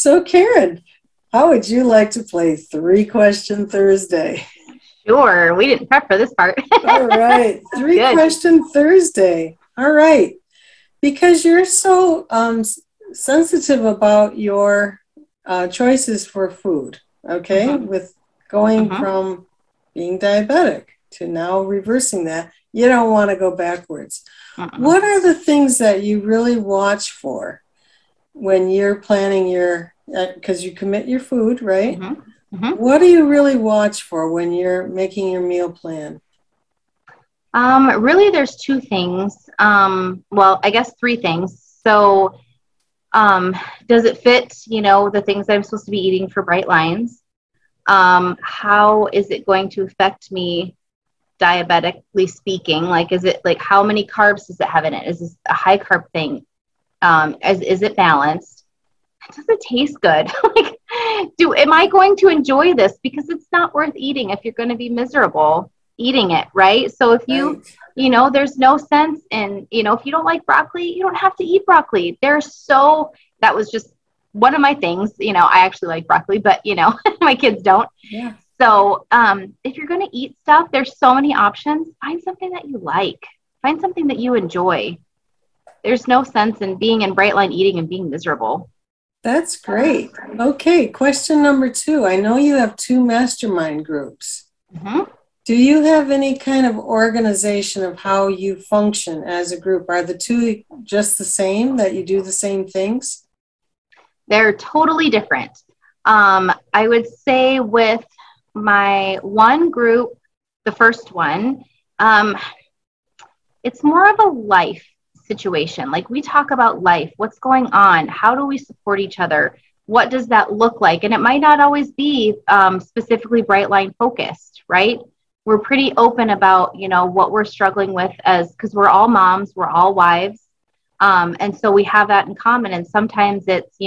So Karen, how would you like to play Three-Question Thursday? Sure. We didn't prep for this part. All right. Good. Three-Question Thursday. All right. Because you're so sensitive about your choices for food, okay? With going from being diabetic to now reversing that, you don't want to go backwards. What are the things that you really watch for when you're planning your, because you commit your food, right? What do you really watch for when you're making your meal plan? Really, there's two things. Well, I guess three things. So, does it fit, the things that I'm supposed to be eating for bright lines? How is it going to affect me diabetically speaking? Like, is it like, how many carbs does it have in it? Is this a high carb thing? Is it balanced? Does it taste good? Like, am I going to enjoy this? Because it's not worth eating if you're going to be miserable eating it, right? So if you, there's no sense in, if you don't like broccoli, you don't have to eat broccoli. That was just one of my things. I actually like broccoli, but my kids don't. Yeah. So if you're going to eat stuff, there's so many options. Find something that you like. Find something that you enjoy. There's no sense in being in bright line eating and being miserable. That's great. Okay, question number 2. I know you have 2 mastermind groups. Do you have any kind of organization of how you function as a group? Are the 2 just the same, that you do the same things? They're totally different. I would say with my one group, the first one, it's more of a life situation. Like, we talk about life, what's going on, how do we support each other, what does that look like? And it might not always be specifically bright line focused, right? We're pretty open about, what we're struggling with, because we're all moms, we're all wives. And so we have that in common. And sometimes it's,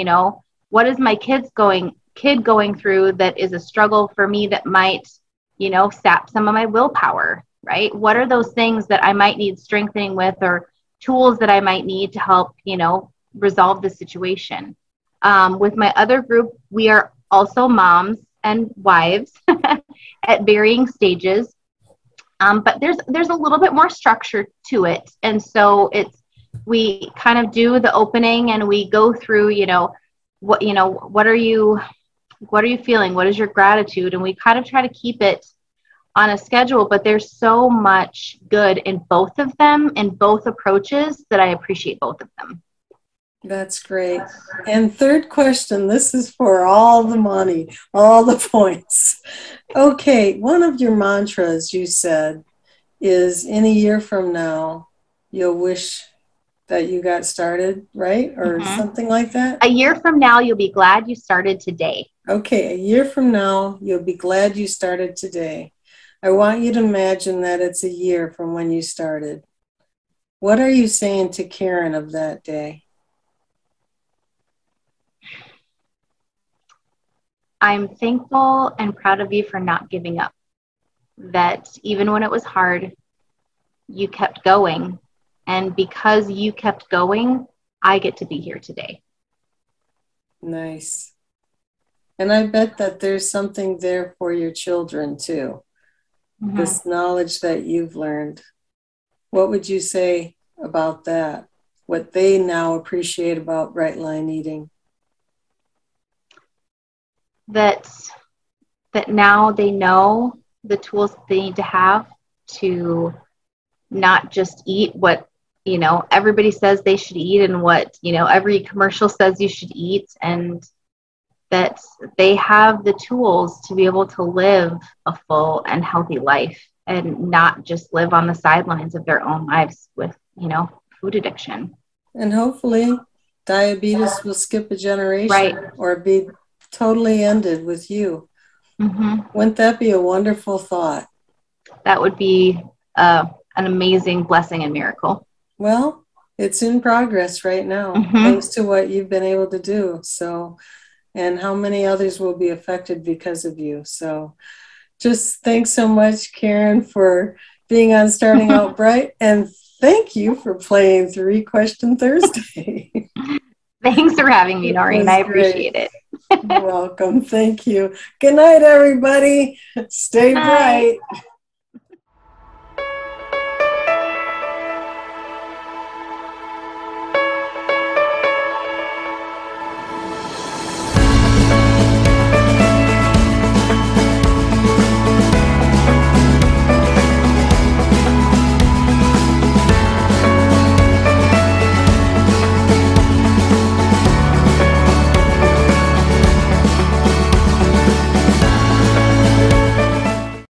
what is my kid going through that is a struggle for me that might, sap some of my willpower, right? What are those things that I might need strengthening with, or tools that I might need to help, resolve the situation? With my other group, we are also moms and wives at varying stages. But there's a little bit more structure to it. And so we kind of do the opening and we go through, what are you feeling? What is your gratitude? And we kind of try to keep it on a schedule, but there's so much good in both of them, in both approaches, that I appreciate both of them. That's great. And third question, this is for all the money, all the points. Okay, one of your mantras you said is, in a year from now, you'll wish that you got started, right? Or something like that? A year from now, you'll be glad you started today. Okay, a year from now, you'll be glad you started today. I want you to imagine that it's a year from when you started. What are you saying to Karen of that day? I'm thankful and proud of you for not giving up. That even when it was hard, you kept going. And because you kept going, I get to be here today. Nice. And I bet that there's something there for your children too. This knowledge that you've learned. What would you say about that? What they now appreciate about bright line eating? That now they know the tools they need to have to not just eat what, everybody says they should eat and what, every commercial says you should eat, and that they have the tools to be able to live a full and healthy life and not just live on the sidelines of their own lives with, food addiction. And hopefully diabetes will skip a generation, right, or be totally ended with you. Wouldn't that be a wonderful thought? That would be an amazing blessing and miracle. Well, it's in progress right now, thanks to what you've been able to do. So, and how many others will be affected because of you. So just thanks so much, Karen, for being on Starting Out Bright. And thank you for playing Three-Question Thursday. Thanks for having me, Noreen. I appreciate it. You're welcome. Thank you. Good night, everybody. Stay Night. bright.